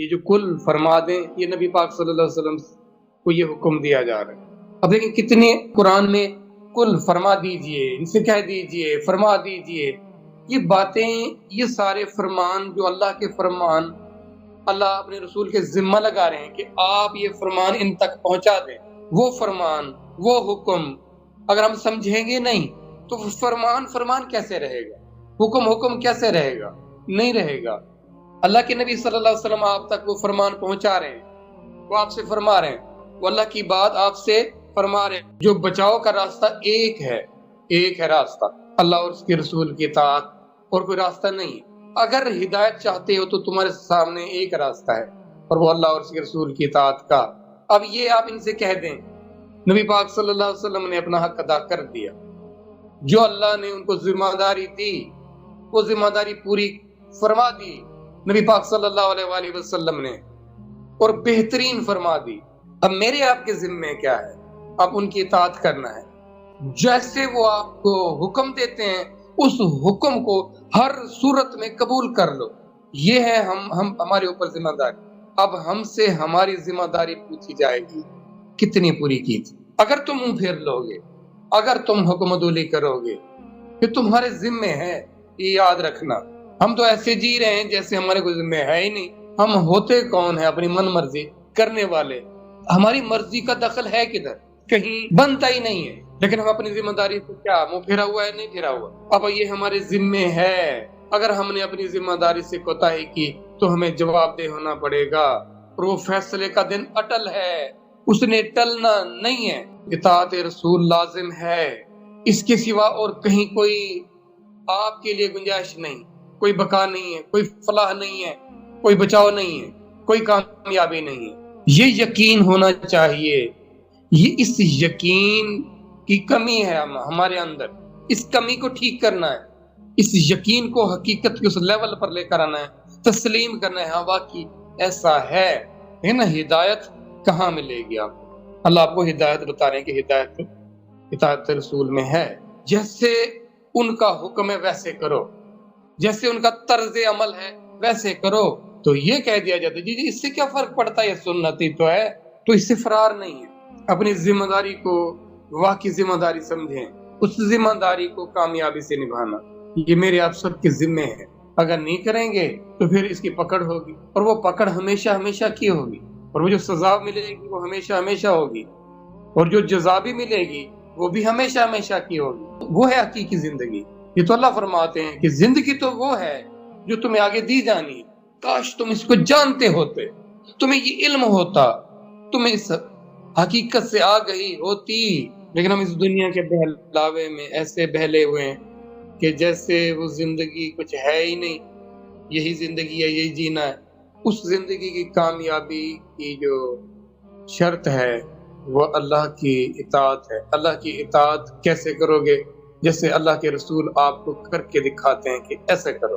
یہ جو کل فرما دیں، یہ نبی پاک صلی اللہ علیہ وسلم کو یہ حکم دیا جا رہا ہے۔ اب دیکھیں کتنے قرآن میں کل فرما دیجئے، ان سے کہہ دیجئے، فرما دیجئے، یہ باتیں، یہ سارے فرمان جو اللہ کے فرمان اللہ اپنے رسول کے ذمہ لگا رہے ہیں کہ آپ یہ فرمان ان تک پہنچا دیں، وہ فرمان، وہ حکم اگر ہم سمجھیں گے نہیں تو فرمان کیسے رہے گا، حکم کیسے رہے گا؟ نہیں رہے گا۔ اللہ کے نبی صلی اللہ علیہ وسلم آپ تک وہ فرمان پہنچا رہے ہیں، وہ آپ سے فرما رہے ہیں، وہ اللہ کی بات آپ سے فرما رہے ہیں۔ جو بچاؤ کا راستہ ایک ہے راستہ، اللہ اور اس کے رسول کی اطاعت، اور کوئی راستہ نہیں۔ اگر ہدایت چاہتے ہو تو تمہارے سامنے ایک راستہ ہے، اور وہ اللہ اور اس کے رسول کی اطاعت کا۔ اب یہ آپ ان سے کہہ دیں، نبی پاک صلی اللہ علیہ وسلم نے اپنا حق ادا کر دیا، جو اللہ نے ان کو ذمہ داری دی وہ ذمہ داری پوری فرما دی نبی پاک صلی اللہ علیہ وآلہ وسلم نے، اور بہترین فرما دی۔ اب میرے آپ کے ذمے کیا ہے؟ اب ان کی اطاعت کرنا ہے، جیسے وہ آپ کو حکم دیتے ہیں اس حکم کو ہر صورت میں قبول کر لو۔ یہ ہے ہمارے اوپر ذمہ داری۔ اب ہم سے ہماری ذمہ داری پوچھی جائے گی، کتنی پوری کی تھی؟ اگر تم منہ پھیر لو گے، اگر تم حکم عدولی کرو گے، کہ تمہارے ذمے ہے، یہ یاد رکھنا۔ ہم تو ایسے جی رہے ہیں جیسے ہمارے کوئی ذمہ ہے ہی نہیں۔ ہم ہوتے کون ہیں؟ اپنی من مرضی کرنے والے۔ ہماری مرضی کا دخل ہے کدھر؟ کہیں بنتا ہی نہیں ہے۔ لیکن ہم اپنی ذمہ داری کو کیا منہ پھیرا ہوا ہے؟ نہیں پھیرا ہوا۔ اب یہ ہمارے ذمے ہے، اگر ہم نے اپنی ذمہ داری سے کوتاہی کی تو ہمیں جواب دہ ہونا پڑے گا، اور وہ فیصلے کا دن اٹل ہے، اس نے ٹلنا نہیں ہے۔ اطاعت رسول لازم ہے، اس کے سوا اور کہیں کوئی آپ کے لیے گنجائش نہیں، کوئی بقا نہیں ہے، کوئی فلاح نہیں ہے، کوئی بچاؤ نہیں ہے، کوئی کامیابی نہیں ہے۔ یہ یقین ہونا چاہیے۔ یہ اس یقین کی کمی ہے ہمارے اندر، اس کمی کو ٹھیک کرنا ہے، اس یقین کو حقیقت کے اس لیول پر لے کر آنا ہے، تسلیم کرنا ہے، ہاں واقعی ایسا ہے نا۔ ہدایت کہاں ملے گی آپ کو؟ اللہ آپ کو ہدایت بتا رہے ہیں کہ ہدایت اطاعت رسول میں ہے۔ جیسے ان کا حکم ہے ویسے کرو، جیسے ان کا طرز عمل ہے ویسے کرو۔ تو یہ کہہ دیا جاتا ہے جی اس سے کیا فرق پڑتا ہے، یہ سنتی تو ہے، تو اس سے فرار نہیں ہے۔ اپنی ذمہ داری کو واقعی ذمہ داری سمجھیں، اس ذمہ داری کو کامیابی سے نبھانا یہ میرے آپ سب کے ذمے ہے۔ اگر نہیں کریں گے تو پھر اس کی پکڑ ہوگی، اور وہ پکڑ ہمیشہ ہمیشہ کی ہوگی، اور وہ جو سزا ملے گی وہ ہمیشہ ہمیشہ ہوگی، اور جو جزا بھی ملے گی وہ بھی ہمیشہ ہمیشہ کی ہوگی۔ وہ ہے حقیقی زندگی۔ یہ تو اللہ فرماتے ہیں کہ زندگی تو وہ ہے جو تمہیں آگے دی جانی ہے، کاش تم اس کو جانتے ہوتے، تمہیں یہ علم ہوتا، تمہیں اس حقیقت سے آگہی ہوتی۔ لیکن ہم اس دنیا کے بہلاوے میں ایسے بہلے ہوئے ہیں کہ جیسے وہ زندگی کچھ ہے ہی نہیں، یہی زندگی ہے، یہی جینا ہے۔ اس زندگی کی کامیابی کی جو شرط ہے وہ اللہ کی اطاعت ہے۔ اللہ کی اطاعت کیسے کرو گے؟ جیسے اللہ کے رسول آپ کو کر کے دکھاتے ہیں کہ ایسے کرو۔